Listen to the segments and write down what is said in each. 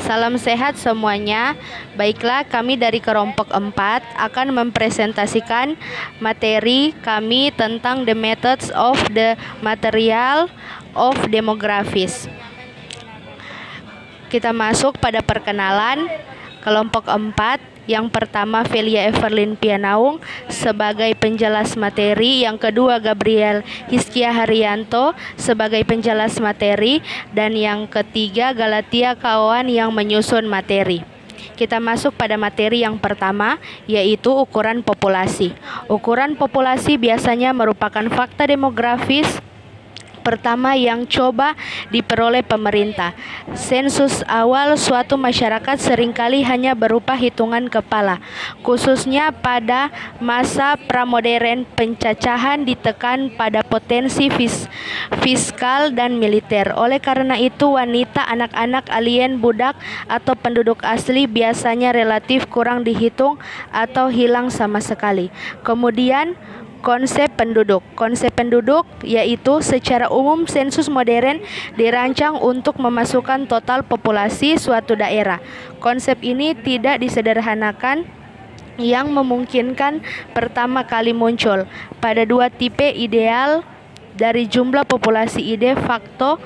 Salam sehat semuanya. Baiklah, kami dari kelompok 4 akan mempresentasikan materi kami tentang the methods of the material of demographics. Kita masuk pada perkenalan kelompok 4. Yang pertama Velia Everlyn Pianaung sebagai penjelas materi, yang kedua Gabriel Hiskia Haryanto sebagai penjelas materi, dan yang ketiga Galatia Kawan yang menyusun materi. Kita masuk pada materi yang pertama, yaitu ukuran populasi. Ukuran populasi biasanya merupakan fakta demografis pertama yang coba diperoleh pemerintah. Sensus awal suatu masyarakat seringkali hanya berupa hitungan kepala, khususnya pada masa pramodern. Pencacahan ditekan pada potensi fiskal dan militer. Oleh karena itu, wanita, anak-anak, alien, budak, atau penduduk asli biasanya relatif kurang dihitung atau hilang sama sekali. Kemudian, konsep penduduk. Konsep penduduk yaitu secara umum sensus modern dirancang untuk memasukkan total populasi suatu daerah. Konsep ini tidak disederhanakan, yang memungkinkan pertama kali muncul pada dua tipe ideal dari jumlah populasi ide facto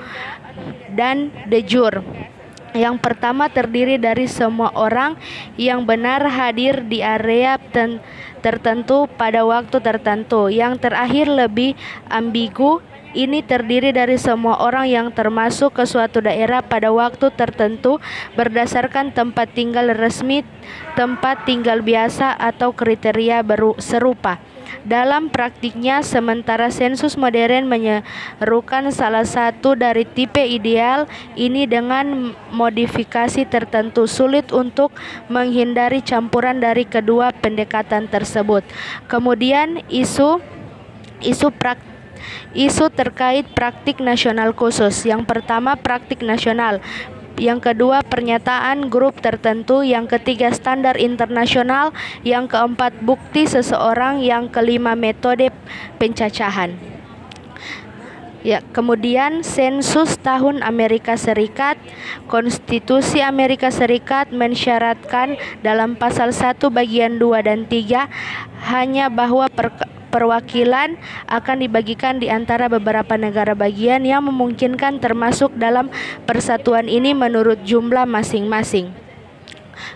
dan de jure. Yang pertama terdiri dari semua orang yang benar hadir di area tertentu pada waktu tertentu. Yang terakhir lebih ambigu. Ini terdiri dari semua orang yang termasuk ke suatu daerah pada waktu tertentu berdasarkan tempat tinggal resmi, tempat tinggal biasa, atau kriteria serupa. Dalam praktiknya, sementara sensus modern menyerukan salah satu dari tipe ideal ini dengan modifikasi tertentu, sulit untuk menghindari campuran dari kedua pendekatan tersebut. Kemudian isu terkait praktik nasional khusus. Yang pertama, praktik nasional. Yang kedua, pernyataan grup tertentu. Yang ketiga, standar internasional. Yang keempat, bukti seseorang. Yang kelima, metode pencacahan. Kemudian sensus tahun Amerika Serikat. Konstitusi Amerika Serikat mensyaratkan dalam pasal 1 bagian 2 dan 3 hanya bahwa perwakilan akan dibagikan di antara beberapa negara bagian yang memungkinkan termasuk dalam persatuan ini menurut jumlah masing-masing.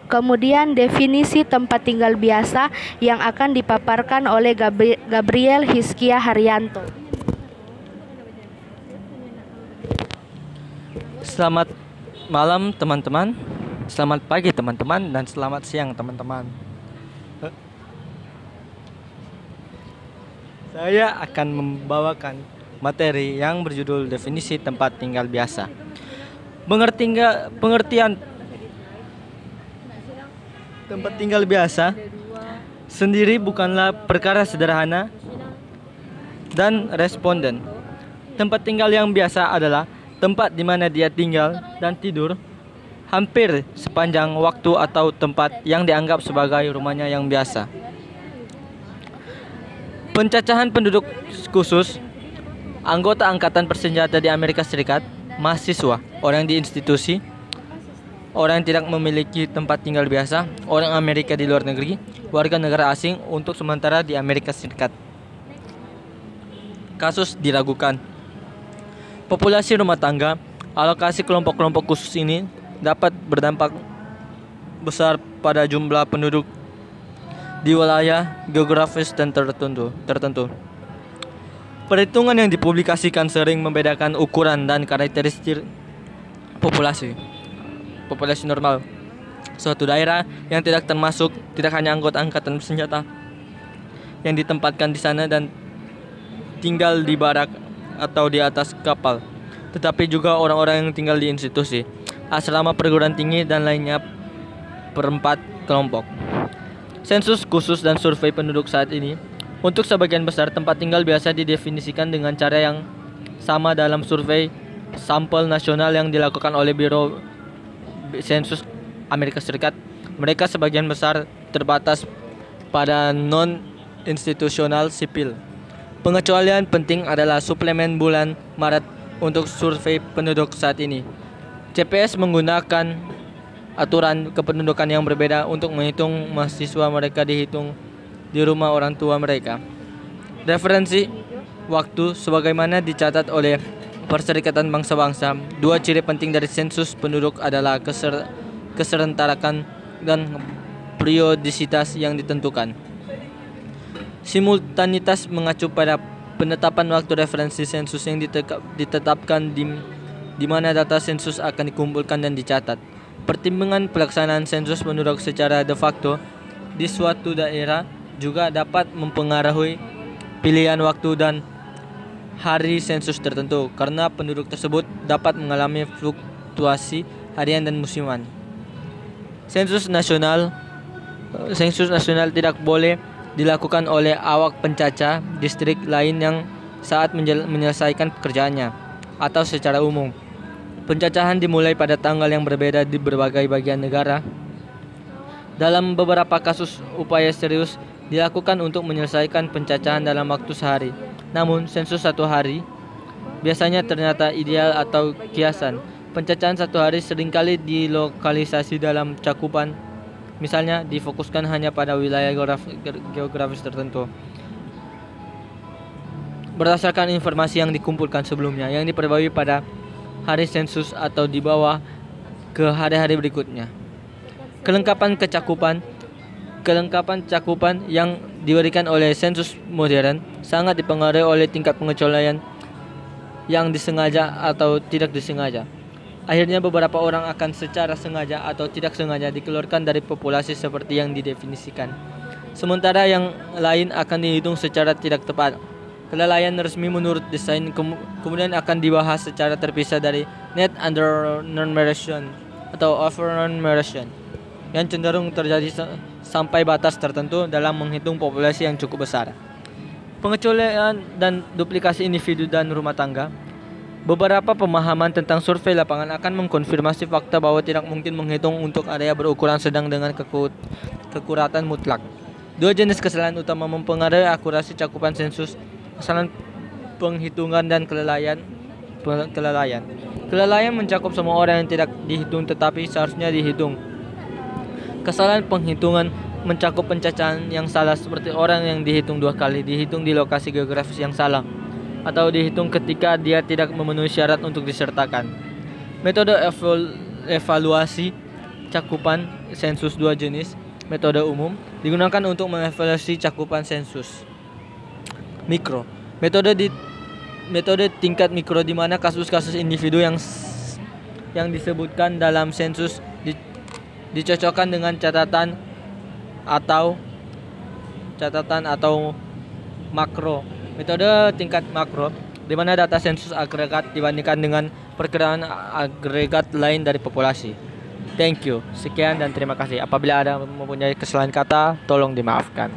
Kemudian definisi tempat tinggal biasa yang akan dipaparkan oleh Gabriel Hiskia Haryanto. Selamat malam teman-teman, selamat pagi teman-teman, dan selamat siang teman-teman. Saya akan membawakan materi yang berjudul definisi tempat tinggal biasa. Pengertian tempat tinggal biasa sendiri bukanlah perkara sederhana dan responden. Tempat tinggal yang biasa adalah tempat di mana dia tinggal dan tidur hampir sepanjang waktu atau tempat yang dianggap sebagai rumahnya yang biasa. Pencacahan penduduk khusus, anggota angkatan bersenjata di Amerika Serikat, mahasiswa, orang di institusi, orang yang tidak memiliki tempat tinggal biasa, orang Amerika di luar negeri, warga negara asing untuk sementara di Amerika Serikat. Kasus diragukan. Populasi rumah tangga, alokasi kelompok-kelompok khusus ini dapat berdampak besar pada jumlah penduduk di wilayah geografis dan tertentu. Perhitungan yang dipublikasikan sering membedakan ukuran dan karakteristik populasi normal suatu daerah yang tidak hanya anggota angkatan bersenjata yang ditempatkan di sana dan tinggal di barak atau di atas kapal, tetapi juga orang-orang yang tinggal di institusi, asrama perguruan tinggi, dan lainnya perempat kelompok. Sensus khusus dan survei penduduk saat ini, untuk sebagian besar tempat tinggal biasa didefinisikan dengan cara yang sama dalam survei sampel nasional yang dilakukan oleh Biro Sensus Amerika Serikat. Mereka sebagian besar terbatas pada non-institusional sipil. Pengecualian penting adalah suplemen bulan Maret untuk survei penduduk saat ini. CPS menggunakan aturan kependudukan yang berbeda untuk menghitung mahasiswa mereka dihitung di rumah orang tua mereka. Referensi waktu sebagaimana dicatat oleh Perserikatan Bangsa-Bangsa, dua ciri penting dari sensus penduduk adalah keserentakan dan periodisitas yang ditentukan. Simultanitas mengacu pada penetapan waktu referensi sensus yang ditetapkan di mana data sensus akan dikumpulkan dan dicatat. Pertimbangan pelaksanaan sensus penduduk secara de facto di suatu daerah juga dapat mempengaruhi pilihan waktu dan hari sensus tertentu karena penduduk tersebut dapat mengalami fluktuasi harian dan musiman. Sensus nasional tidak boleh dilakukan oleh awak pencacah distrik lain yang saat menyelesaikan pekerjaannya atau secara umum. Pencacahan dimulai pada tanggal yang berbeda di berbagai bagian negara. Dalam beberapa kasus, upaya serius dilakukan untuk menyelesaikan pencacahan dalam waktu sehari. Namun, sensus satu hari biasanya ternyata ideal atau kiasan. Pencacahan satu hari seringkali dilokalisasi dalam cakupan, misalnya difokuskan hanya pada wilayah geografis tertentu. Berdasarkan informasi yang dikumpulkan sebelumnya, yang diperbarui pada hari sensus atau dibawa ke hari-hari berikutnya. Kelengkapan cakupan yang diberikan oleh sensus modern sangat dipengaruhi oleh tingkat pengecualian yang disengaja atau tidak disengaja. Akhirnya beberapa orang akan secara sengaja atau tidak sengaja dikeluarkan dari populasi seperti yang didefinisikan. Sementara yang lain akan dihitung secara tidak tepat. Kelalaian resmi menurut desain kemudian akan dibahas secara terpisah dari net under-numeration atau over-numeration yang cenderung terjadi sampai batas tertentu dalam menghitung populasi yang cukup besar. Pengecualian dan duplikasi individu dan rumah tangga. Beberapa pemahaman tentang survei lapangan akan mengkonfirmasi fakta bahwa tidak mungkin menghitung untuk area berukuran sedang dengan kekuratan mutlak. Dua jenis kesalahan utama mempengaruhi akurasi cakupan sensus: kesalahan penghitungan dan kelalaian. Kelalaian mencakup semua orang yang tidak dihitung tetapi seharusnya dihitung. Kesalahan penghitungan mencakup pencacahan yang salah seperti orang yang dihitung dua kali, dihitung di lokasi geografis yang salah, atau dihitung ketika dia tidak memenuhi syarat untuk disertakan. Metode evaluasi cakupan sensus dua jenis. Metode umum digunakan untuk mengevaluasi cakupan sensus. Mikro. Metode tingkat mikro di mana kasus-kasus individu yang disebutkan dalam sensus dicocokkan dengan catatan atau makro. Metode tingkat makro di mana data sensus agregat dibandingkan dengan perkiraan agregat lain dari populasi. Thank you. Sekian dan terima kasih. Apabila ada mempunyai kesalahan kata, tolong dimaafkan.